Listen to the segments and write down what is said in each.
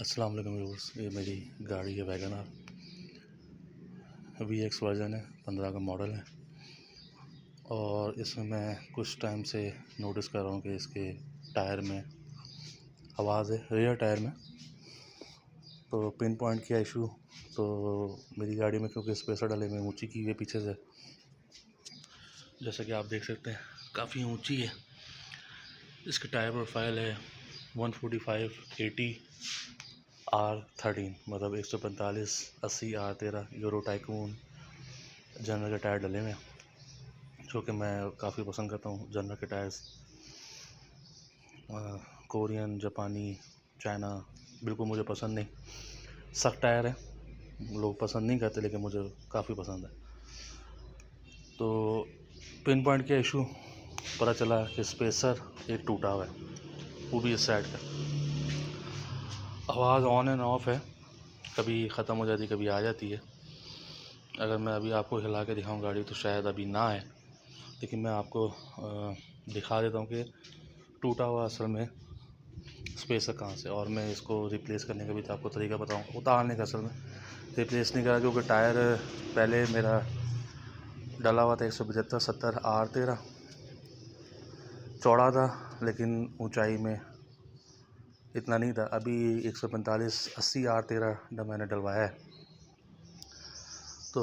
अस्सलाम वालेकुम व्यूअर्स। ये मेरी गाड़ी है वैगन आर VX वर्जन है, 15 का मॉडल है। और इसमें मैं कुछ टाइम से नोटिस कर रहा हूँ कि इसके टायर में आवाज़ है, रियर टायर में। तो पिन पॉइंट किया इशू, तो मेरी गाड़ी में क्योंकि स्पेसर डाले हुए ऊंची की हुई है पीछे से, जैसा कि आप देख सकते हैं काफ़ी ऊंची है। इसका टायर प्रोफाइल है 145/80 R13, मतलब 145 80 R13 यूरो टाइकून जनरल के टायर डले हुए हैं, जो कि मैं काफ़ी पसंद करता हूँ। जनरल के टायर्स कोरियन, जापानी, चाइना बिल्कुल मुझे पसंद नहीं। सख्त टायर है, लोग पसंद नहीं करते, लेकिन मुझे काफ़ी पसंद है। तो पिन पॉइंट का इशू पता चला कि स्पेसर एक टूटा हुआ है, वो भी इस साइड का। आवाज़ ऑन एंड ऑफ है, कभी ख़त्म हो जाती, कभी आ जाती है। अगर मैं अभी आपको हिला के दिखाऊँ गाड़ी तो शायद अभी ना आए, लेकिन मैं आपको दिखा देता हूँ कि टूटा हुआ असल में स्पेसर कहाँ से। और मैं इसको रिप्लेस करने का भी तो आपको तरीका बताऊँ, उतारने का। असल में रिप्लेस नहीं करा क्योंकि टायर पहले मेरा डला हुआ था 175/70 R13, चौड़ा था लेकिन ऊंचाई में इतना नहीं था। अभी 145/80 R13 जब मैंने डलवाया है तो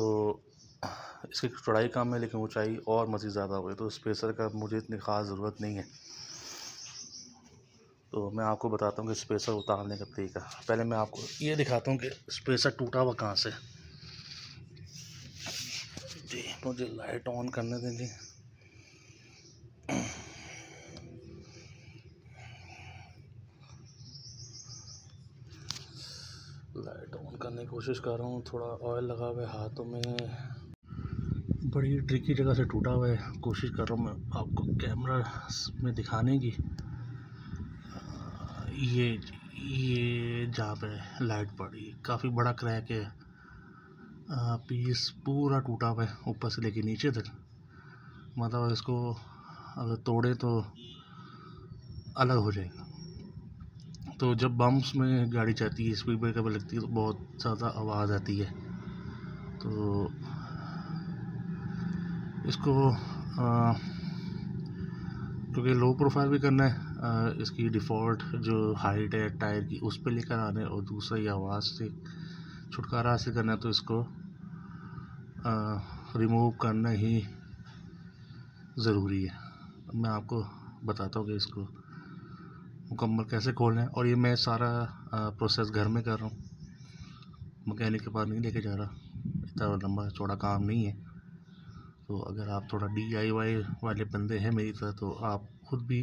इसकी चौड़ाई कम है लेकिन ऊंचाई और मज़ीद ज़्यादा हो गई, तो स्पेसर का मुझे इतनी ख़ास ज़रूरत नहीं है। तो मैं आपको बताता हूँ कि स्पेसर उतारने का तरीका। पहले मैं आपको ये दिखाता हूँ कि स्पेसर टूटा हुआ कहाँ से। जी, मुझे लाइट ऑन करने देंगे। लाइट ऑन करने की कोशिश कर रहा हूँ, थोड़ा ऑयल लगा हुआ है हाथों में, बड़ी ट्रिकी जगह से टूटा हुआ है। कोशिश कर रहा हूँ मैं आपको कैमरा में दिखाने की। ये जहाँ पे लाइट पड़ी काफ़ी बड़ा क्रैक है, पीस पूरा टूटा हुआ है ऊपर से लेके नीचे तक। मतलब इसको अगर तोड़े तो अलग हो जाएगा। तो जब बम्प्स में गाड़ी जाती है, स्पीड ब्रेकर पर लगती है, तो बहुत ज़्यादा आवाज़ आती है। तो इसको क्योंकि लो प्रोफाइल भी करना है, इसकी डिफ़ॉल्ट जो हाइट है टायर की उस पर लेकर आना है, और दूसरा ये आवाज़ से छुटकारा हासिल करना है, तो इसको रिमूव करना ही ज़रूरी है। मैं आपको बताता हूँ कि इसको मुकम्मल कैसे खोलना है। और ये मैं सारा प्रोसेस घर में कर रहा हूँ, मैकेनिक के पास नहीं लेके जा रहा, इतना लंबा चौड़ा काम नहीं है। तो अगर आप थोड़ा DIY वाले बंदे हैं मेरी तरह, तो आप खुद भी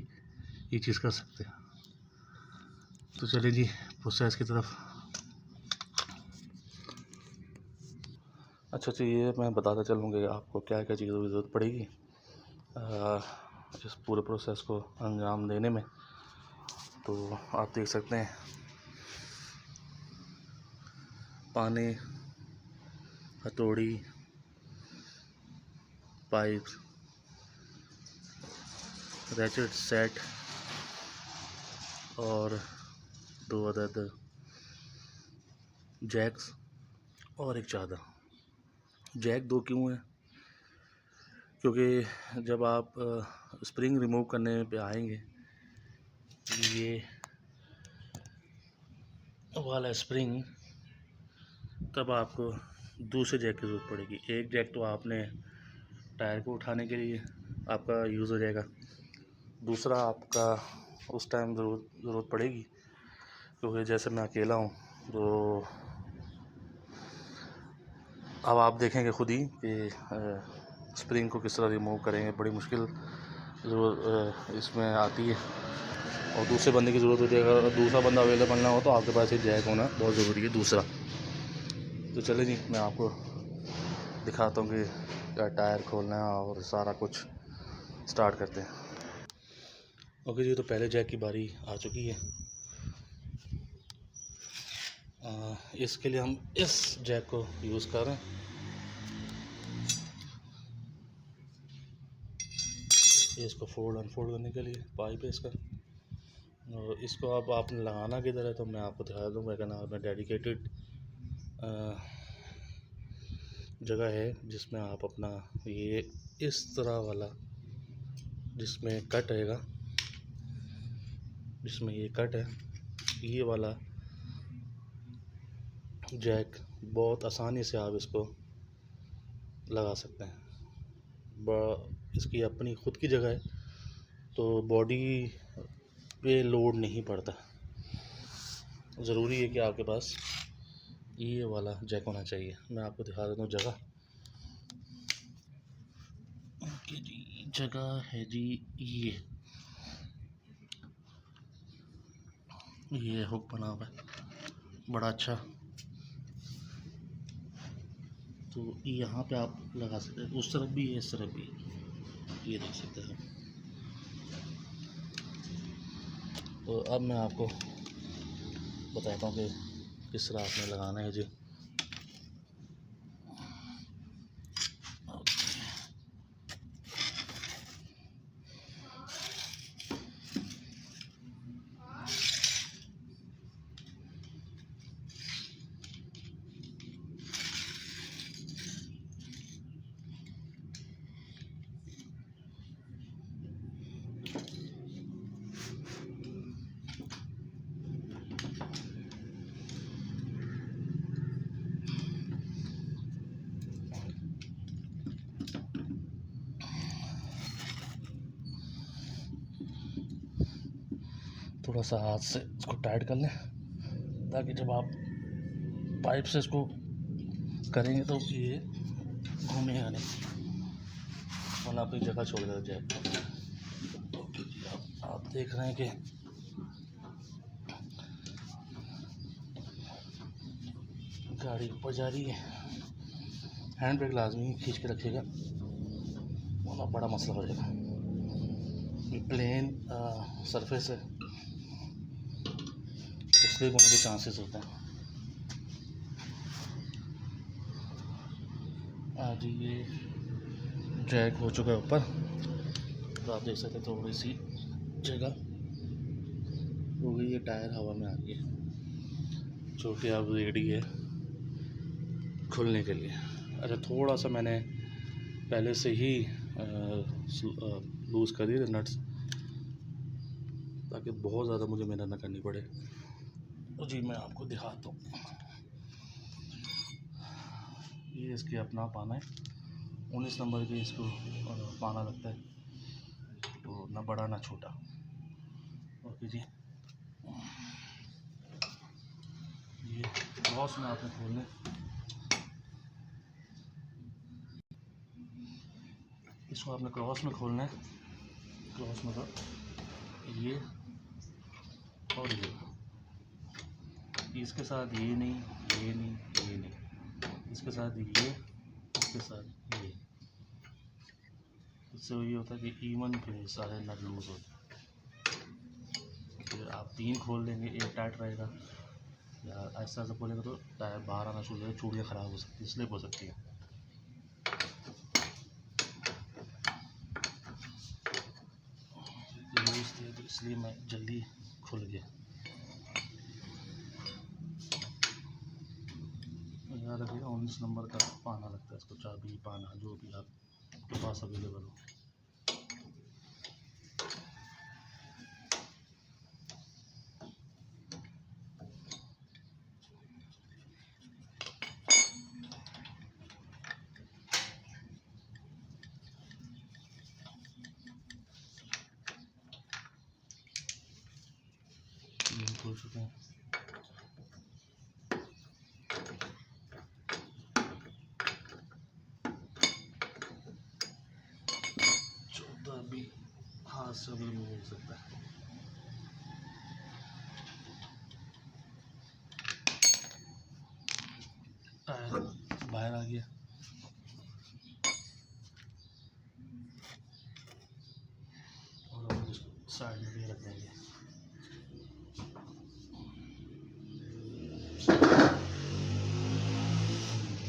ये चीज़ कर सकते हैं। तो चलिए जी प्रोसेस की तरफ। अच्छा, ये मैं बताता चलूँगा कि आपको क्या क्या चीज़ों की ज़रूरत पड़ेगी इस पूरे प्रोसेस को अंजाम देने में। तो आप देख सकते हैं पानी, हथौड़ी, पाइप, रैचेट सेट और 2 अदद जैक्स और एक चादर। जैक 2 क्यों है? क्योंकि जब आप स्प्रिंग रिमूव करने पे आएंगे, ये वाला स्प्रिंग, तब आपको दूसरे जैक की ज़रूरत पड़ेगी। एक जैक तो आपने टायर को उठाने के लिए आपका यूज़ हो जाएगा, दूसरा आपका उस टाइम ज़रूरत पड़ेगी क्योंकि जैसे मैं अकेला हूँ। तो अब आप देखेंगे खुद ही कि स्प्रिंग को किस तरह रिमूव करेंगे, बड़ी मुश्किल इसमें आती है और दूसरे बंदे की ज़रूरत होती है। अगर दूसरा बंदा अवेलेबल ना हो तो आपके पास एक जैक होना बहुत ज़रूरी है दूसरा। तो चले जी मैं आपको दिखाता हूँ कि क्या टायर खोलना है और सारा कुछ स्टार्ट करते हैं। ओके जी, तो पहले जैक की बारी आ चुकी है। इसके लिए हम इस जैक को यूज़ कर रहे हैं। इसको फोल्ड अनफोल्ड करने के लिए पाइप है इसका, और इसको अब आपने लगाना किधर है तो मैं आपको दिखा दूँगा। एक ना मैं डेडिकेटेड जगह है जिसमें आप अपना ये इस तरह वाला जिसमें कट रहेगा, जिसमें ये कट है, ये वाला जैक बहुत आसानी से आप इसको लगा सकते हैं। इसकी अपनी ख़ुद की जगह है तो बॉडी पे लोड नहीं पड़ता। ज़रूरी है कि आपके पास ये वाला जैक होना चाहिए। मैं आपको दिखा देता हूँ जगह कि जी जगह है जी ये हुक बना हुआ है बड़ा अच्छा। तो यहाँ पे आप लगा सकते हैं, उस तरफ भी है इस तरफ भी, ये देख सकते हैं। तो अब मैं आपको बताता हूँ कि किस तरह आपने लगाना है जी। थोड़ा सा हाथ से इसको टाइट कर लें ताकि जब आप पाइप से इसको करेंगे तो ये घूमेगा नहीं, वरना अपनी जगह छोड़ देगा जैक। आप देख रहे हैं कि गाड़ी ऊपर जा रही है। हैंड ब्रेक लाजमी खींच के रखिएगा वरना बड़ा मसला हो जाएगा। ये प्लेन सरफेस है, स्लिप होने के चांसेस होते हैं। आज ये जैक हो चुका है ऊपर, तो आप देख सकते हैं थोड़ी सी जगह हो गई है, टायर हवा में आ गई है, जो कि अब रेडी है खुलने के लिए। अच्छा, थोड़ा सा मैंने पहले से ही लूज़ कर दिए थे नट्स ताकि बहुत ज़्यादा मुझे मेहनत ना करनी पड़े। तो जी मैं आपको दिखाता हूँ, ये इसके अपना पाना है, 19 नंबर के इसको पाना लगता है, तो ना बड़ा ना छोटा। ओके जी, ये क्रॉस में आपने खोलने, इसको आपने क्रॉस में खोलना है। क्रॉस में तो ये और ये, इसके साथ ये नहीं, ये नहीं, ये नहीं, इसके साथ ये, इसके साथ ये। इससे ये होता है कि इवन फिर सारे नट लूज़ होते हैं। फिर आप 3 खोल लेंगे, एक टाइट रहेगा, या ऐसा ऐसा खोलेंगे तो टायर बाहर आना शुरू हो जाएगा, चूड़ियाँ ख़राब हो सकती है, स्लिप हो सकती है। लूज़ थे तो इसलिए मैं जल्दी खुल गया। याद रखिएगा 19 नंबर का पाना लगता है इसको, चाबी पाना जो भी आपके पास अवेलेबल हो। खोल चुके हैं। चौथा भी हाथ से भी मिल सकता है। टायर बाहर आ गया, और हम इसको साइड में भी रख देंगे।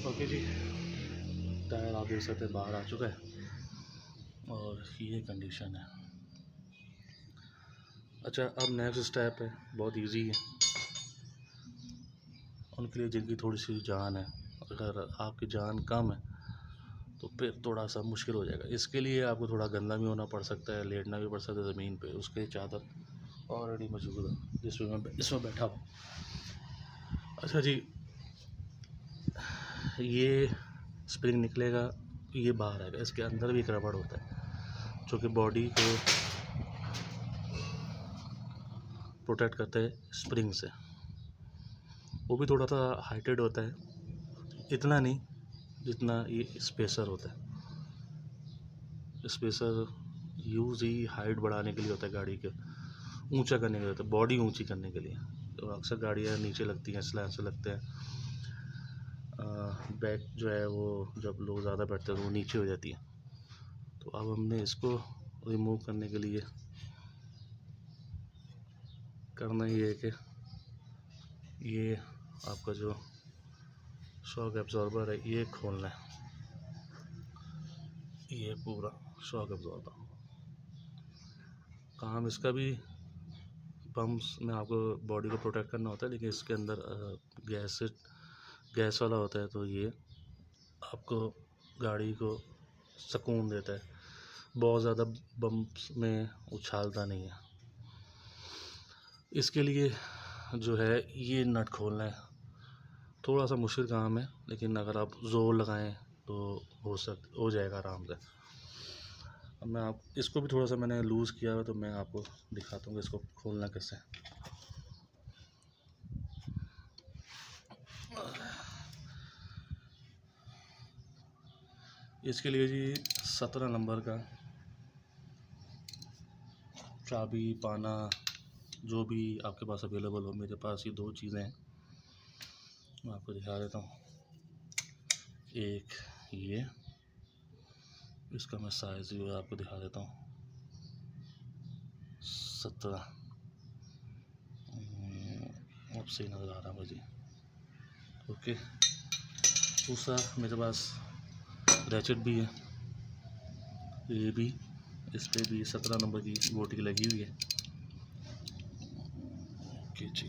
ओके जी, टायर आप देख सकते हैं बाहर आ चुका है और ये कंडीशन है। अच्छा, अब नेक्स्ट स्टेप है, बहुत इजी है उनके लिए जिनकी थोड़ी सी जान है। अगर आपकी जान कम है तो फिर थोड़ा सा मुश्किल हो जाएगा। इसके लिए आपको थोड़ा गंदा भी होना पड़ सकता है, लेटना भी पड़ सकता है ज़मीन पे। उसके चादर ऑलरेडी मौजूद है जिसमें मैं इसमें बैठा हूँ। अच्छा जी, ये स्प्रिंग निकलेगा, ये बाहर आएगा। इसके अंदर भी एक रबड़ होता है जो कि बॉडी को प्रोटेक्ट करता है स्प्रिंग से। वो भी थोड़ा सा हाइटेड होता है, इतना नहीं जितना ये स्पेसर होता है। स्पेसर यूज़ ही हाइट बढ़ाने के लिए होता है, गाड़ी के ऊंचा करने के लिए होता है, बॉडी ऊंची करने के लिए। तो अक्सर गाड़ियाँ नीचे लगती हैं, स्लैब से लगते हैं। बैक जो है वो जब लोग ज़्यादा बैठते हैं तो वो नीचे हो जाती है। तो अब हमने इसको रिमूव करने के लिए करना ये है कि ये आपका जो शॉक एब्जॉर्बर है ये खोलना है। ये पूरा शॉक एब्जॉर्बर काम इसका भी पम्प्स में आपको बॉडी को प्रोटेक्ट करना होता है, लेकिन इसके अंदर गैस वाला होता है, तो ये आपको गाड़ी को सुकून देता है, बहुत ज़्यादा बम्प्स में उछालता नहीं है। इसके लिए जो है ये नट खोलना है, थोड़ा सा मुश्किल काम है, लेकिन अगर आप ज़ोर लगाएं तो हो जाएगा आराम से। अब मैं आप इसको भी थोड़ा सा मैंने लूज़ किया है, तो मैं आपको दिखाता हूँ कि इसको खोलना कैसे। इसके लिए जी 17 नंबर का चाबी पाना जो भी आपके पास अवेलेबल हो। मेरे पास ये दो चीज़ें हैं, मैं आपको दिखा देता हूँ। एक ये, इसका मैं साइज़ भी आपको दिखा देता हूँ, 17। अब सही नज़र आ रहा है मुझे। ओके, दूसरा मेरे पास रैचेट भी है, ये भी, इस पर भी 17 नंबर की गोटी लगी हुई है। ओके जी,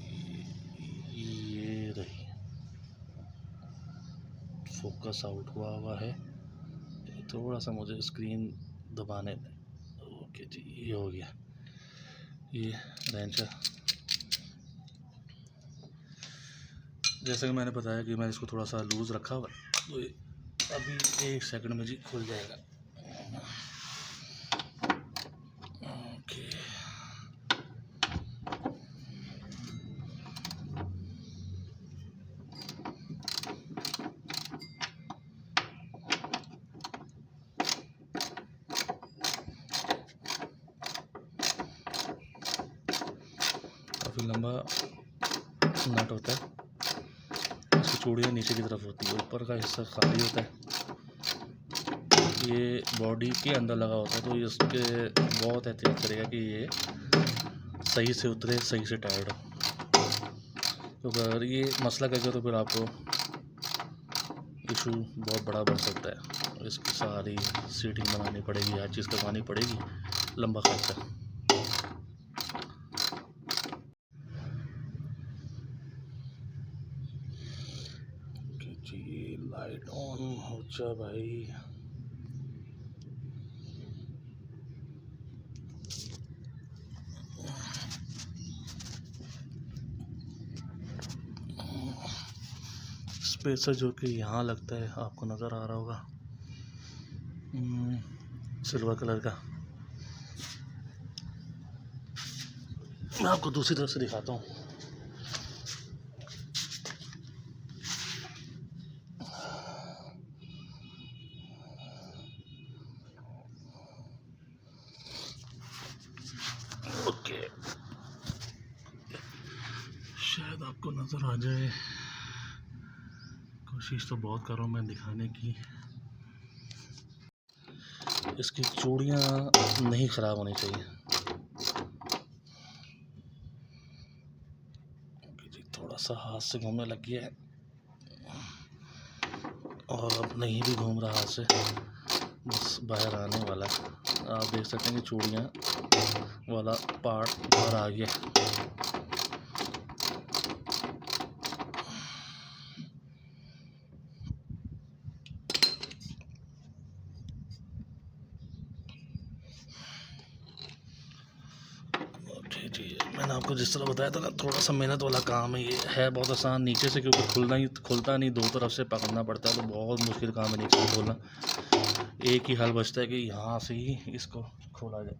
ये रही, फोकस आउट हुआ है, थोड़ा सा मुझे स्क्रीन दबाने दें। ओके जी, ये हो गया। ये रेंच है, जैसा कि मैंने बताया कि मैं इसको थोड़ा सा लूज़ रखा हुआ, तो अभी 1 सेकंड में जी खुल जाएगा। ओके, काफ़ी लंबा नट होता है, इसकी चूड़ियाँ नीचे की तरफ होती है, ऊपर का हिस्सा खाली होता है, ये बॉडी के अंदर लगा होता है। तो इसके बहुत एहतियात करेगा कि ये सही से उतरे, सही से टाइट हो। तो अगर ये मसला करके तो फिर आपको इशू बहुत बड़ा बन सकता है। इसकी सारी सीटिंग बनानी पड़ेगी, हर चीज़ करवानी पड़ेगी, लंबा खर्चा। जी लाइट ऑन हो जा भाई। स्पेसर जो कि यहाँ लगता है, आपको नज़र आ रहा होगा, सिल्वर कलर का। मैं आपको दूसरी तरफ से दिखाता हूँ। ओके, शायद आपको नज़र आ जाए, कोशिश तो बहुत कर रहा हूँ मैं दिखाने की। इसकी चूड़ियाँ नहीं ख़राब होनी चाहिए। जी थोड़ा सा हाथ से घूमने लग गया है, और अब नहीं भी घूम रहा हाथ से, बस बाहर आने वाला है। आप देख सकते हैं कि चूड़ियाँ वाला पार्ट बाहर आ गया। जी, मैंने आपको जिस तरह बताया था ना, थोड़ा सा मेहनत वाला काम है। ये है बहुत आसान नीचे से, क्योंकि खुलता नहीं, दो तरफ से पकड़ना पड़ता है, तो बहुत मुश्किल काम है नीचे से खोलना। एक ही हल बचता है कि यहाँ से ही इसको खोला जाए।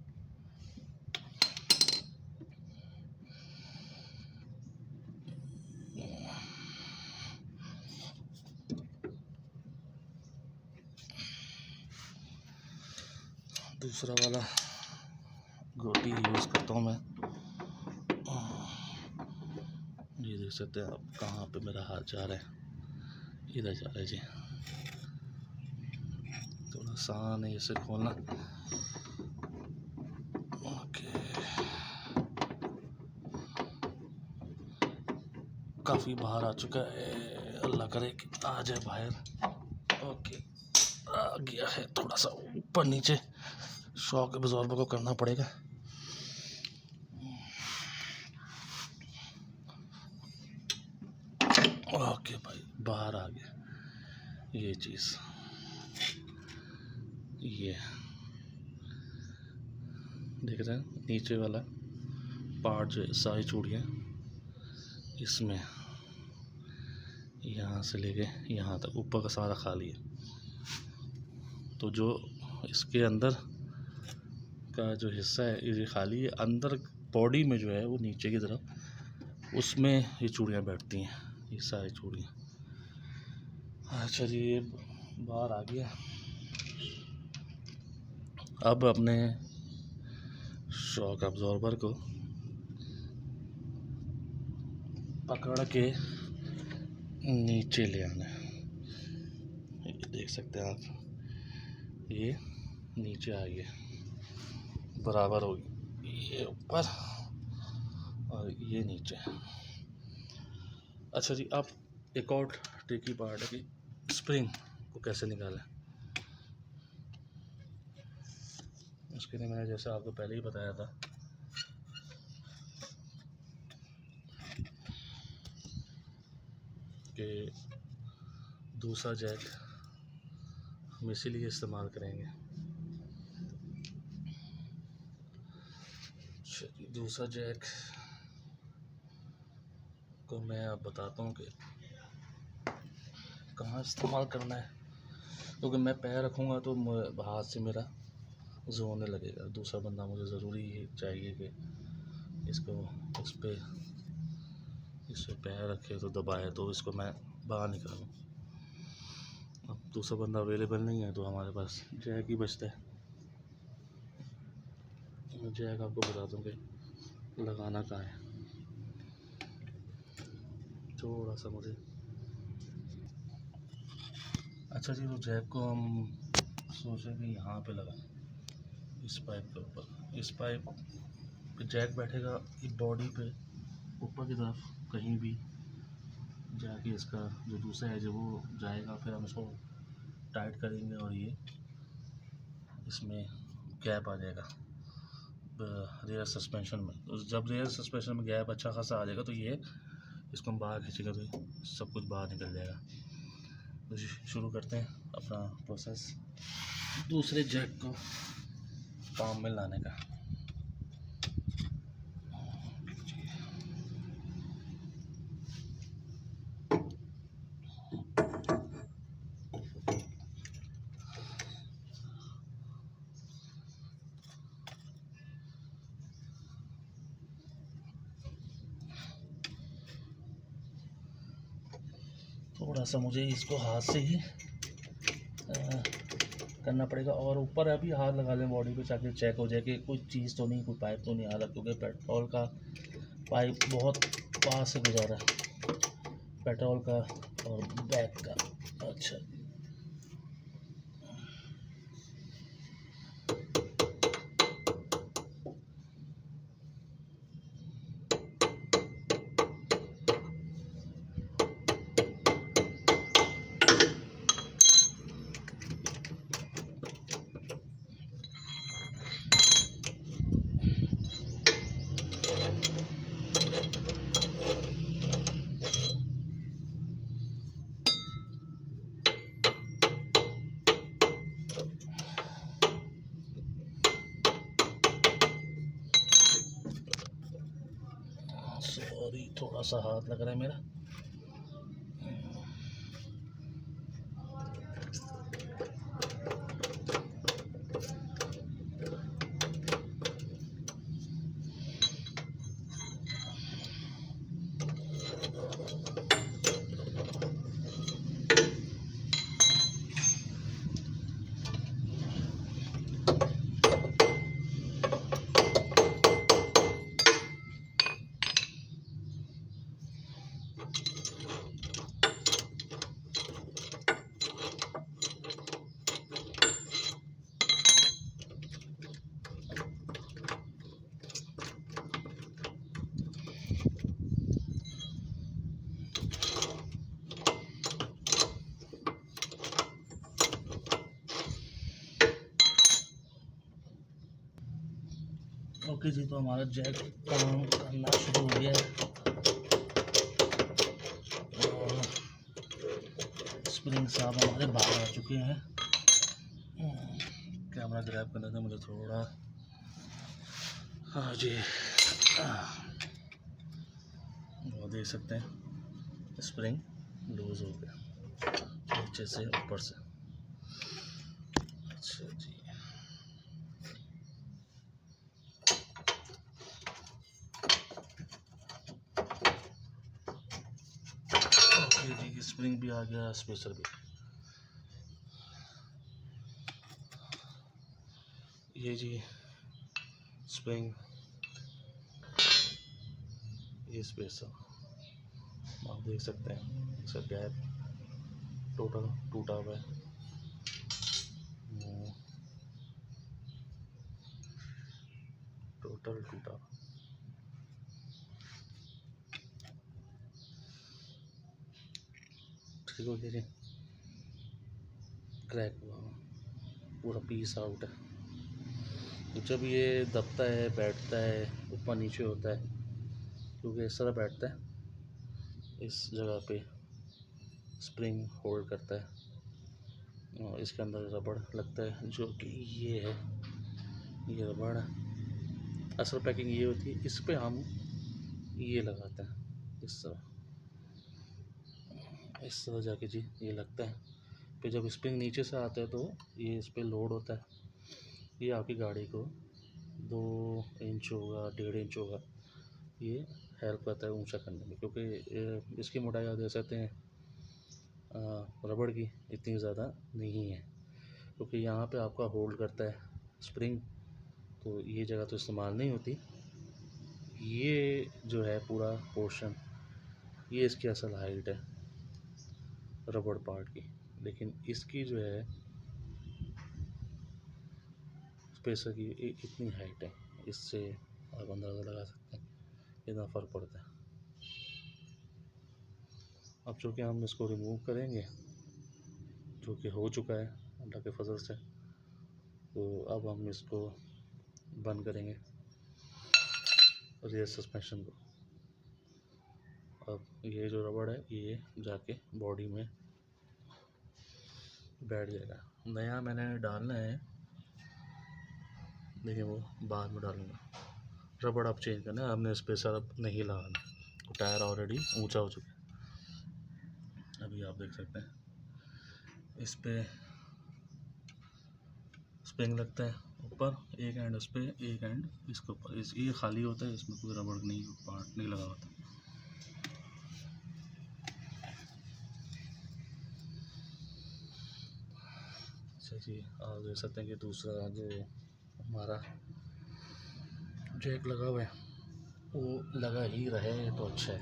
दूसरा वाला गोटी यूज़ करता हूँ मैं। ये देख सकते हैं आप कहाँ पे मेरा हाथ जा रहा है, इधर जा रहा है जी। थोड़ा आसान है इसे खोलना। ओके, काफ़ी बाहर आ चुका है, अल्लाह करे कि आ जाए बाहर। ओके, आ गया है। थोड़ा सा ऊपर नीचे शॉक एब्जॉर्बर को करना पड़ेगा। ओके भाई, बाहर आ गया ये चीज़। ये देख रहे हैं नीचे वाला पार्ट जो है, सारी चूड़ियाँ इसमें यहाँ से लेके यहाँ तक ऊपर का सारा खाली है। तो जो इसके अंदर का जो हिस्सा है ये खाली है, अंदर बॉडी में जो है वो नीचे की तरफ, उसमें ये चूड़ियाँ बैठती हैं, ये सारी चूड़ियाँ। अच्छा जी, ये बाहर आ गया। अब अपने शॉक अब्जॉर्बर को पकड़ के नीचे ले आना है। ये देख सकते हैं आप, ये नीचे आ गया, बराबर हो गई, ये ऊपर और ये नीचे। अच्छा जी, अब एक और ट्रिकी पार्ट है कि स्प्रिंग को कैसे निकालें। उसके लिए मैंने जैसे आपको पहले ही बताया था कि दूसरा जैक हम इसीलिए इस्तेमाल करेंगे। दूसरा जैक को मैं अब बताता हूँ कि कहाँ इस्तेमाल करना है, क्योंकि मैं पैर रखूँगा तो हाथ से मेरा जोड़ने लगेगा। दूसरा बंदा मुझे ज़रूरी चाहिए कि इसको इस पर पैर रखे तो दबाए तो इसको मैं बाहर निकालूँ। अब दूसरा बंदा अवेलेबल नहीं है तो हमारे पास जैक ही बचता है। जैक आपको बता दूँ कि लगाना कहाँ है। थोड़ा सा मुझे, अच्छा जी, तो जैक को हम सोचे कि यहाँ पे लगाएं, इस पाइप के ऊपर। इस पाइप पे जैक बैठेगा, एक बॉडी पे ऊपर की तरफ कहीं भी जाके इसका जो दूसरा है जो वो जाएगा। फिर हम इसको टाइट करेंगे और ये इसमें गैप आ जाएगा रेयर सस्पेंशन में। तो जब रेयर सस्पेंशन में गैप अच्छा खासा आ जाएगा तो ये इसको हम बाहर खींचेगा तो सब कुछ बाहर निकल जाएगा। तो शुरू करते हैं अपना प्रोसेस दूसरे जैक को काम में लाने का। थोड़ा सा मुझे इसको हाथ से ही करना पड़ेगा और ऊपर अभी हाथ लगा लें बॉडी पे ताकि चेक हो जाए कि कोई चीज़ तो नहीं, कोई पाइप तो नहीं आ रहा, क्योंकि पेट्रोल का पाइप बहुत पास से गुजारा है, पेट्रोल का और बैक का। अच्छा, थोड़ा सा हाथ लग रहा है मेरा। ओके जी, तो हमारा जैक काम करना शुरू हो गया है और स्प्रिंग साहब हमारे बाहर आ चुके हैं। कैमरा ग्रैब करना था मुझे थोड़ा। हाँ जी, वो देख सकते हैं स्प्रिंग लूज हो गया नीचे से ऊपर से। अच्छा जी, जी स्प्रिंग भी आ गया, स्पेसर भी। ये जी स्प्रिंग, ये स्पेसर आप देख सकते हैं। इसका गैप टोटल टूटा हुआ है। टोटल टूटा। ठीक हो गया जी, क्रैक हुआ पूरा पीस आउट है। जब ये दबता है, बैठता है, ऊपर नीचे होता है, क्योंकि इस तरह बैठता है, इस जगह पे स्प्रिंग होल्ड करता है और इसके अंदर रबड़ लगता है, जो कि ये है, ये रबड़। असल पैकिंग ये होती है, इस पे हम ये लगाते हैं इस तरह जाके जी ये लगता है। फिर जब स्प्रिंग नीचे से आता है तो ये इस पर लोड होता है। ये आपकी गाड़ी को 2 इंच होगा, 1.5 इंच होगा, ये हेल्प करता है ऊंचा करने में, क्योंकि इसकी मोटाई आप देख सकते हैं रबड़ की इतनी ज़्यादा नहीं है, क्योंकि यहाँ पे आपका होल्ड करता है स्प्रिंग, तो ये जगह तो इस्तेमाल नहीं होती। ये जो है पूरा पोर्शन, ये इसकी असल हाइट है रबड़ पार्ट की, लेकिन इसकी जो है स्पेसर की इतनी हाइट है। इससे आप अंदाज़ा लगा सकते हैं इतना फ़र्क पड़ता है। अब चूँकि हम इसको रिमूव करेंगे, जो कि हो चुका है अल्लाह के फजल से, तो अब हम इसको बंद करेंगे रियर सस्पेंशन को। अब ये जो रबड़ है ये जाके बॉडी में बैठ जाएगा। नया मैंने डालना है, देखिए वो बाद में डालूँगा। रबड़ अब चेंज करना है, आपने स्पेसर अब नहीं लगाना, तो टायर ऑलरेडी ऊंचा हो चुका है। अभी आप देख सकते हैं इस पे स्प्रिंग लगता है ऊपर, एक एंड उस पर, एक एंड इसके ऊपर। ये खाली होता है, इसमें कोई रबड़ नहीं, पार्ट नहीं लगा होता। अच्छा जी, आप देख सकते हैं कि दूसरा जो हमारा जैक लगा हुआ है वो लगा ही रहे तो अच्छा है,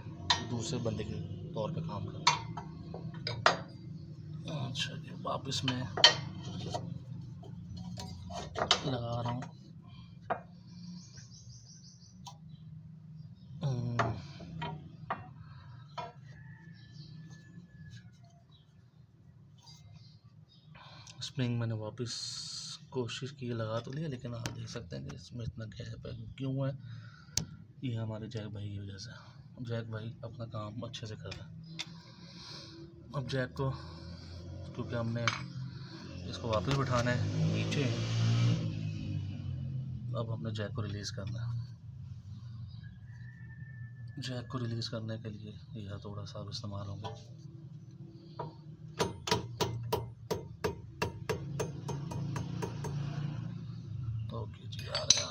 दूसरे बंदे के तौर पे काम करना। अच्छा जी, वापस मैं लगा रहा हूँ। स्प्रिंग मैंने वापस कोशिश की लगा तो लिया, लेकिन आप देख सकते हैं कि इसमें इतना गैप है। क्यों है? ये हमारे जैक भाई की वजह से। जैक भाई अपना काम अच्छे से कर रहा है। अब जैक को, क्योंकि हमने इसको वापस बिठाना है नीचे, अब हमने जैक को रिलीज़ करना है। जैक को रिलीज़ करने के लिए यह थोड़ा सा अब इस्तेमाल होगा। ओके जी, आ रहे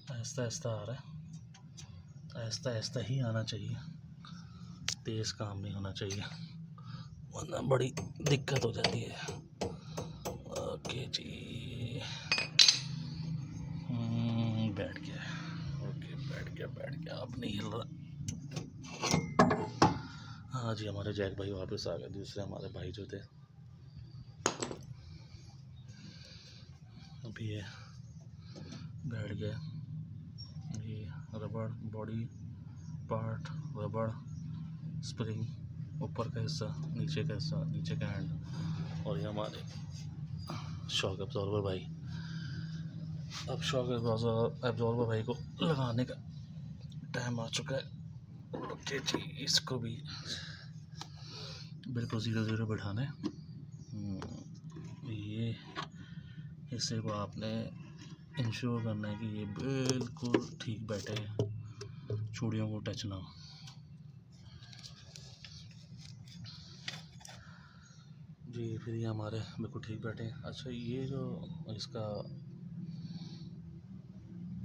आहिस्ता आहिस्ता आ रहा है, आहिस्ता आहिस्ता ही आना चाहिए, तेज़ काम नहीं होना चाहिए वरना बड़ी दिक्कत हो जाती है। ओके जी, बैठ गया। ओके, बैठ गया, अब नहीं हिल रहा। हाँ जी, हमारे जैक भाई वापस आ गए, दूसरे हमारे भाई जो थे। अभी ये बैठ गए। ये रबड़ बॉडी पार्ट, रबड़ स्प्रिंग, ऊपर का हिस्सा, नीचे का हिस्सा, नीचे का हैंड, और ये हमारे शॉक एब्जॉर्बर भाई। अब शॉक एब्जॉर्बर भाई को लगाने का टाइम आ चुका है। ओके जी, इसको भी बिल्कुल 0-0 बैठाना है। ये हिस्से को आपने इंश्योर करना है कि ये बिल्कुल ठीक बैठे, चूड़ियों को टच ना हो। जी, फिर ये हमारे बिल्कुल ठीक बैठे हैं। अच्छा, ये जो इसका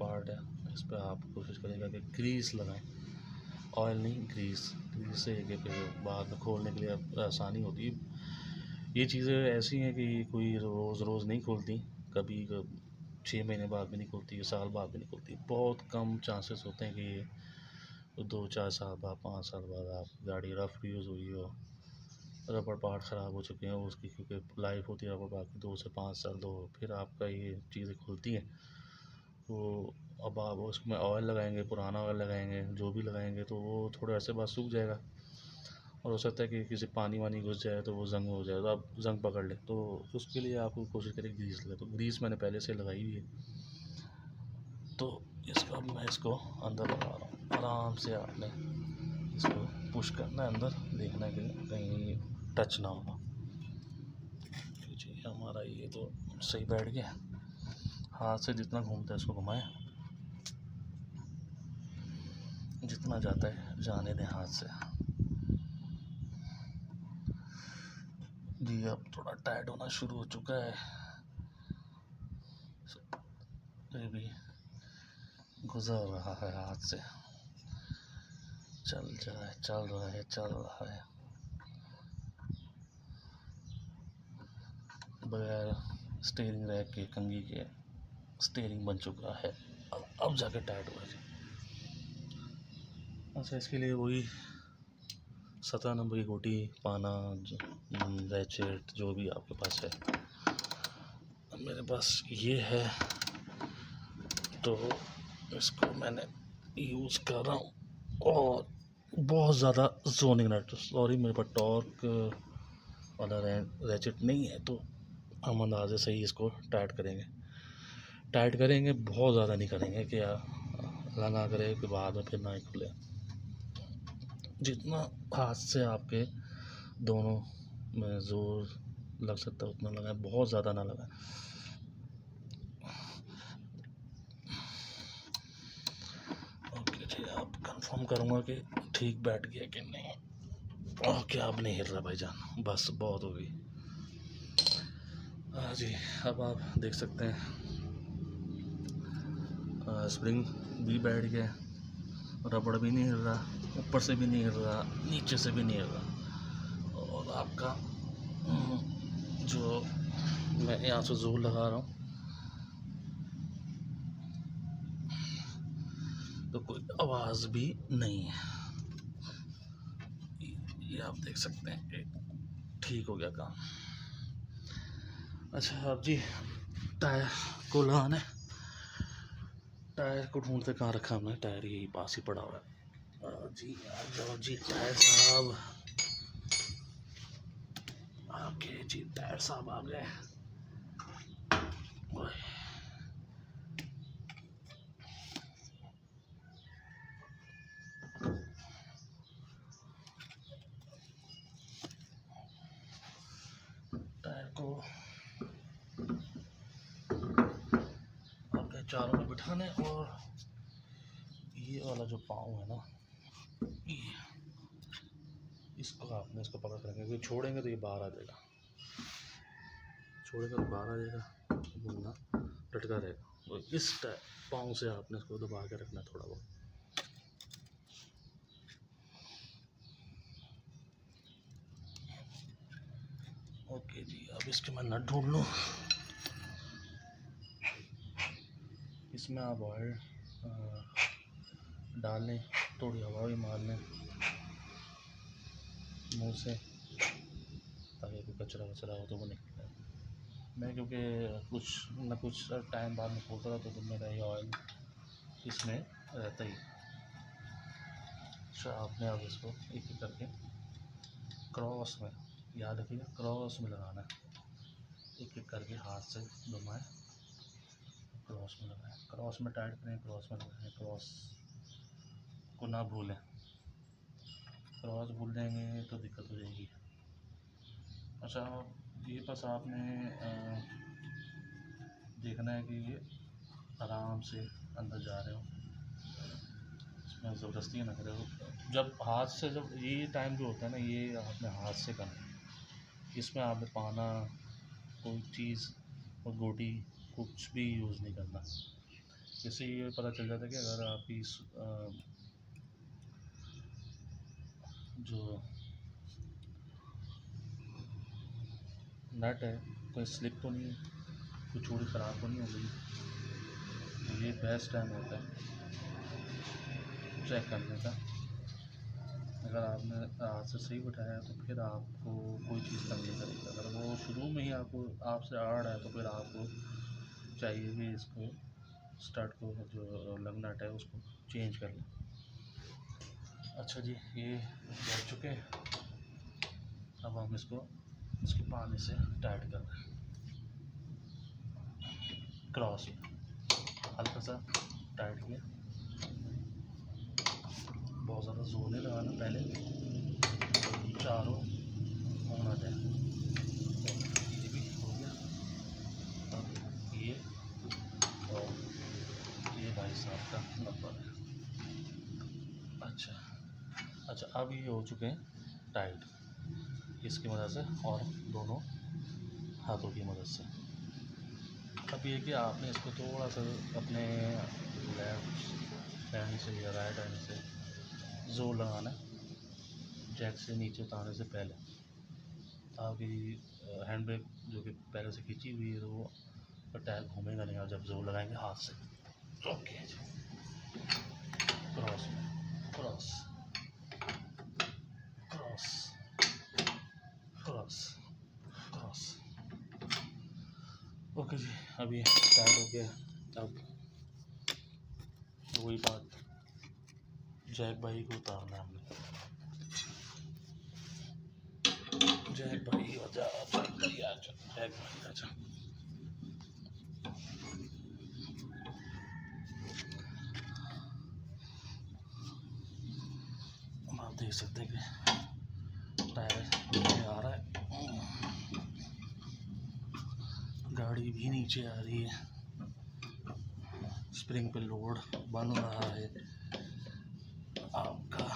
पार्ट है, इस पर आप कोशिश करेगा कि ग्रीस लगाएं, ऑयल नहीं, ग्रीस से कि बाद में खोलने के लिए आसानी होती है। ये चीज़ें ऐसी हैं कि कोई रोज़ नहीं खुलती, कभी 6 महीने बाद भी नहीं खुलती, साल बाद भी नहीं खुलती। बहुत कम चांसेस होते हैं कि ये 2-4 साल बाद, 5 साल बाद आप गाड़ी रफ यूज़ हुई हो, रबड़ पार्ट ख़राब हो चुके हैं उसकी, क्योंकि लाइफ होती है रबड़ पार्ट की 2 से 5 साल, फिर आपका ये चीज़ें खुलती हैं। तो अब आप उसमें ऑयल लगाएंगे, पुराना ऑयल लगाएंगे, जो भी लगाएंगे, तो वो थोड़े ऐसे बाद सूख जाएगा, और हो सकता है कि किसी पानी वानी घुस जाए तो वो जंग हो जाए, तो आप जंग पकड़ ले। तो उसके लिए आपको कोशिश करें ग्रीस लगे, तो ग्रीस मैंने पहले से लगाई हुई है। तो इसका मैं इसको अंदर लगा रहा हूँ, आराम से आपने इसको पुश करना है अंदर, देखना है कि कहीं टच ना होगा। जी, हमारा ये तो सही बैठ गया। हाथ से जितना घूमता है इसको घुमाएं, जितना जाता है जाने दें हाथ से। जी, अब थोड़ा टाइट होना शुरू हो चुका है, ये भी गुजर रहा है हाथ से, चल रहा है बगैर स्टीयरिंग रैक के, कंघी के स्टीयरिंग बन चुका है। अब जाके टाइट हुआ जी। अच्छा, इसके लिए वही 17 नंबर की गोटी, पाना, रैचेट, जो भी आपके पास है। मेरे पास ये है, तो इसको मैंने यूज़ कर रहा हूँ। और बहुत ज़्यादा जोनिंग नट, सॉरी मेरे पास टॉर्क वाला रैचेट नहीं है, तो हम अंदाजे से ही इसको टाइट करेंगे, बहुत ज़्यादा नहीं करेंगे कि लगा करे कि बाद में फिर ना ही खुले। जितना हाथ से आपके दोनों में ज़ोर लग सकता है उतना लगाएं, बहुत ज़्यादा ना लगाएं। ओके जी, आप कंफर्म करूँगा कि ठीक बैठ गया कि नहीं। ओके, अब नहीं हिल रहा भाईजान, बस बहुत हो गई। हाँ जी, अब आप देख सकते हैं स्प्रिंग भी बैठ गया, रबड़ भी नहीं हिल रहा, ऊपर से भी नहीं हिल रहा, नीचे से भी नहीं हिल रहा। और आपका जो मैं यहाँ से जोर लगा रहा हूँ, तो कोई आवाज़ भी नहीं है। ये आप देख सकते हैं कि ठीक हो गया काम। अच्छा, अब जी टायर को लगाना है। टायर को ढूंढते कहाँ रखा हमने, टायर यही पास ही पड़ा हुआ है। जी आ जाओ जी टायर साहब। ओके जी, टायर साहब आ गए। टायर को चारों में बिठाने, और ये वाला जो पाँव है ना, ये इसको आपने इसको पकड़ कर रखेंगे, क्योंकि छोड़ेंगे तो ये बाहर आ जाएगा, छोड़ेंगे तो बाहर आ जाएगा, घूमना लटका रहेगा। तो इस पाँव से आपने इसको दबा के रखना थोड़ा बहुत। ओके जी, अब इसके मैं नट ढूंढ लूँ। इसमें आप ऑयल डाल लें, थोड़ी हवा भी मार लें मुंह से, ताकि कोई कचरा वचरा हो तो वो निकल जाए। मैं क्योंकि कुछ टाइम बाद में खोलता था, तो मेरा ये ऑयल इसमें रहता ही। अच्छा, आपने अब इसको एक एक करके क्रॉस में, याद रखिएगा क्रॉस में लगाना है, एक एक करके हाथ से घुमाएं, क्रॉस में लगाएं, क्रॉस में टाइट करें, क्रॉस में लगाएं, क्रॉस को ना भूलें, क्रॉस भूल जाएंगे तो दिक्कत हो जाएगी। अच्छा, ये बस आपने देखना है कि ये आराम से अंदर जा रहे हो, इसमें ज़बरदस्ती ना करें। जब हाथ से, जब ये टाइम जो होता है ना, ये आपने हाथ से करना है, इसमें आपने पाना कोई चीज़ और गोटी कुछ भी यूज़ नहीं करना। इससे ये पता चल जाता है कि अगर आपकी जो नट है कोई स्लिप तो नहीं है, कोई चूड़ी ख़राब तो नहीं हो गई। तो ये बेस्ट टाइम होता है चेक करने का। अगर आपने हाथ से सही बिठाया तो फिर आपको कोई चीज़ तंग नहीं करेगी। अगर वो शुरू में ही आपको आपसे आ रहा है तो फिर आपको चाहिए कि इसको स्टार्ट को जो लग नट है उसको चेंज कर लें। अच्छा जी, ये बैठ चुके हैं, अब हम इसको इसके पानी से टाइट कर दें, क्रॉस में हल्का सा टाइट किया, बहुत ज़्यादा जोर नहीं लगाना, पहले चारों होना जाए। ये भी हो गया। अब ये और ये भाई साहब का नंबर है। अच्छा, अब ये हो चुके हैं टाइट, इसकी मदद से और दोनों हाथों की मदद से। अब ये कि आपने इसको थोड़ा सा अपने लेफ्ट हैंड से या राइट हैंड से जोर लगाना है, जैक से नीचे उतारने से पहले, ताकि हैंड ब्रेक जो कि पहले से खींची हुई है तो वो टायर घूमेगा नहीं, और जब जोर लगाएंगे हाथ से। ओके जी, cross cross cross cross cross. Okay जी, अब ये टाइट हो गया। अब वही बात, जैक भाई को उतारना है हमने। जैक भाई आजा, जैक भाई आजा, जैक भाई आजा। आप देख सकते हैं कि टायर नीचे आ रहा है, गाड़ी भी नीचे आ रही है, स्प्रिंग पे लोड बन रहा है, आपका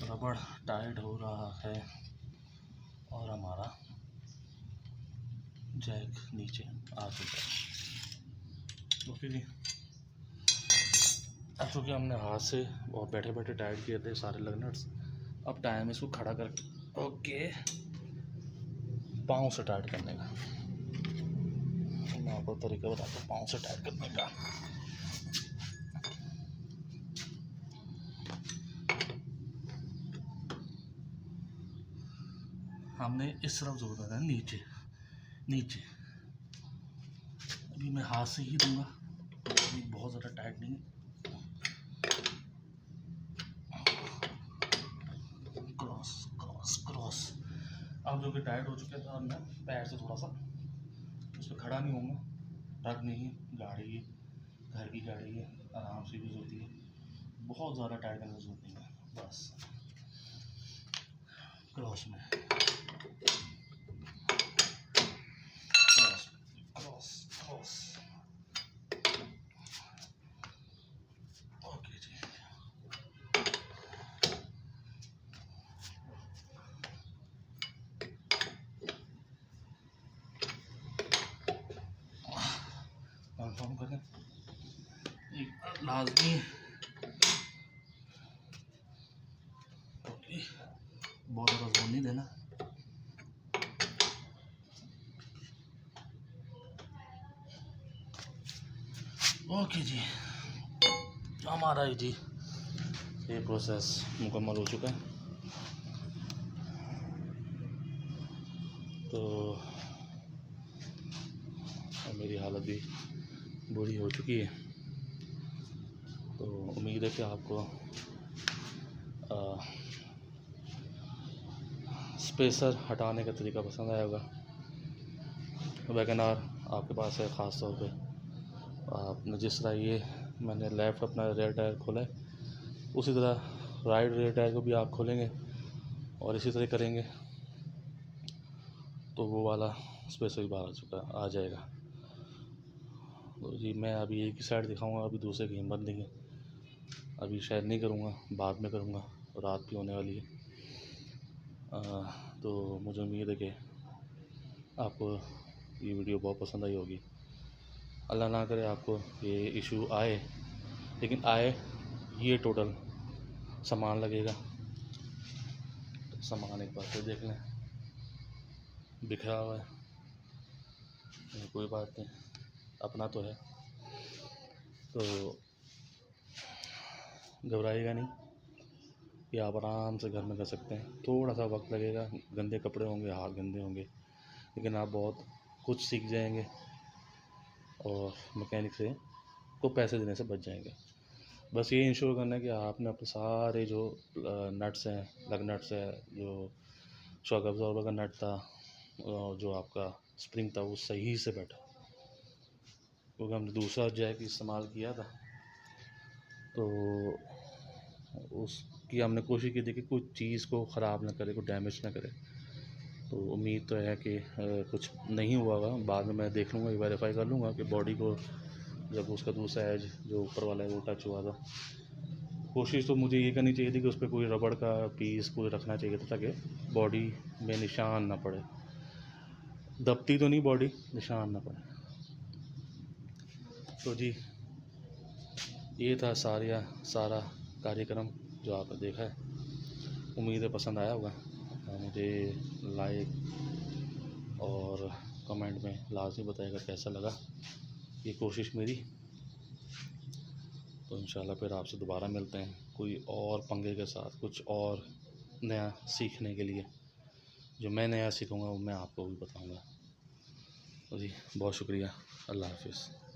रबड़ टाइट हो रहा है, और हमारा जैक नीचे आ चुका है। ओके जी, अब चूँकि हमने हाथ से और बैठे बैठे टाइट किए थे सारे लग नट्स, अब टाइम है इसको खड़ा करके ओके पाँव से टाइट करने का। मैं आपको तरीका बताता हूँ पाँव से टाइट करने का। हमने इस तरफ जोर देना है, नीचे नीचे। अभी मैं हाथ से ही दूंगा, अभी बहुत ज़्यादा टाइट नहीं, क्रॉस क्रॉस क्रॉस। अब जो कि टाइट हो चुके हैं, तो अब मैं पैर से थोड़ा सा उस पर खड़ा नहीं होऊंगा, ट्रक नहीं, गाड़ी है, घर की गाड़ी है, आराम से यूज़ होती है, बहुत ज़्यादा टाइट करने की जरूरत नहीं है। बस क्रॉस में क्रॉस क्रॉस क्रॉस परफॉर्म करें, एक लाजमी ओके, बहुत ज़्यादा जोर नहीं देना। ओके जी, हमारा ही जी ये प्रोसेस मुकम्मल हो चुका है। तो मेरी हालत भी बुरी हो चुकी है। तो उम्मीद है कि आपको स्पेसर हटाने का तरीका पसंद आया होगा। वैगन आर आपके पास है, ख़ास तौर पे आपने जिस तरह ये मैंने लेफ़्ट अपना रेयर टायर खोला है, उसी तरह राइट रेयर टायर को भी आप खोलेंगे और इसी तरह करेंगे तो वो वाला स्पेसर भी बाहर आ जाएगा। तो जी मैं अभी एक ही साइड दिखाऊंगा, अभी दूसरे की हिम्मत नहीं है, अभी शायद नहीं करूँगा, बाद में करूँगा, रात भी होने वाली है। तो मुझे उम्मीद है कि आपको ये वीडियो बहुत पसंद आई होगी। अल्लाह ना करे आपको ये इशू आए, लेकिन आए ये टोटल सामान लगेगा। तो सामान एक बार फिर देख लें, बिखरा हुआ है, कोई बात नहीं, अपना तो है। तो घबराइएगा नहीं, ये आप आराम से घर में कर सकते हैं। थोड़ा सा वक्त लगेगा, गंदे कपड़े होंगे, हाथ गंदे होंगे, लेकिन आप बहुत कुछ सीख जाएंगे और मैकेनिक से को पैसे देने से बच जाएंगे। बस ये इंश्योर करना है कि आपने अपने सारे जो नट्स हैं, लग नट्स है, जो शॉक अब्जॉर्बर का नट था और जो आपका स्प्रिंग था वो सही से बैठा, क्योंकि हमने दूसरा जैक इस्तेमाल किया था तो उसकी हमने कोशिश की थी कि कुछ चीज़ को ख़राब ना करे, कोई डैमेज ना करे। तो उम्मीद तो है कि कुछ नहीं हुआ होगा। बाद में मैं देख लूँगा, वेरीफाई कर लूँगा कि बॉडी को जब उसका दूसरा एज जो ऊपर वाला है वो टच हुआ था। कोशिश तो मुझे ये करनी चाहिए थी कि उस पर कोई रबड़ का पीस कोई रखना चाहिए था ताकि बॉडी में निशान ना पड़े, दबती तो नहीं बॉडी, निशान ना पड़े। तो जी ये था सारा कार्यक्रम जो आपने देखा है। उम्मीद है पसंद आया होगा। मुझे लाइक और कमेंट में लाजमी बताएगा कैसा लगा ये कोशिश मेरी। तो इंशाल्लाह फिर आपसे दोबारा मिलते हैं कोई और पंगे के साथ, कुछ और नया सीखने के लिए। जो मैं नया सीखूँगा वो मैं आपको भी बताऊँगा। तो जी बहुत शुक्रिया, अल्लाह हाफिज़।